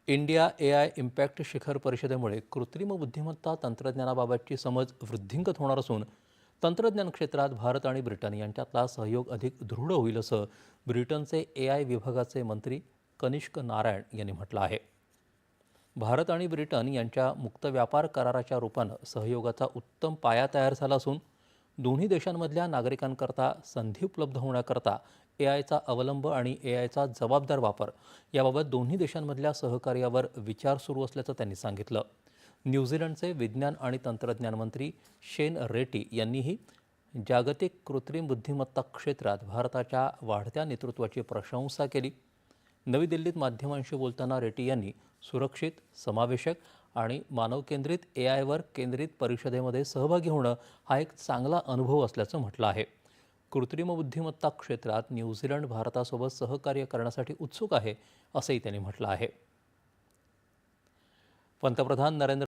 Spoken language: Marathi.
इंडिया एआय इम्पॅक्ट शिखर परिषदेमुळे कृत्रिम बुद्धिमत्ता तंत्रज्ञानाबाबतची समज वृद्धिंगत होणार असून तंत्रज्ञान क्षेत्रात भारत आणि ब्रिटन यांच्यातला सहयोग अधिक दृढ होईल असं ब्रिटनचे एआय विभागाचे मंत्री कनिष्क नारायण यांनी म्हटलं आहे. भारत आणि ब्रिटन यांच्या मुक्त व्यापार कराराच्या रूपानं सहयोगाचा उत्तम पाया तयार झाला असून दोन्ही देशांमधल्या नागरिकांकरता संधी उपलब्ध होण्याकरता एआयचा अवलंब आणि एआयचा जबाबदार वापर याबाबत दोन्ही देशांमधल्या सहकार्यावर विचार सुरू असल्याचं त्यांनी सांगितलं. न्यूझीलंडचे विज्ञान आणि तंत्रज्ञान मंत्री शेन रेटी यांनीही जागतिक कृत्रिम बुद्धिमत्ता क्षेत्रात भारताच्या वाढत्या नेतृत्वाची प्रशंसा केली. नवी दिल्लीत माध्यमांशी बोलताना रेटी यांनी सुरक्षित, समावेशक आणि मानवकेंद्रित एआयवर केंद्रित परिषदेमध्ये सहभागी होणं हा एक चांगला अनुभव असल्याचं म्हटलं आहे. कृत्रिम बुद्धिमत्ता क्षेत्रात न्यूझीलंड भारतासोबत सहकार्य करण्यासाठी उत्सुक आहे असंही त्यांनी म्हटलं आहे. पंतप्रधान नरेंद्र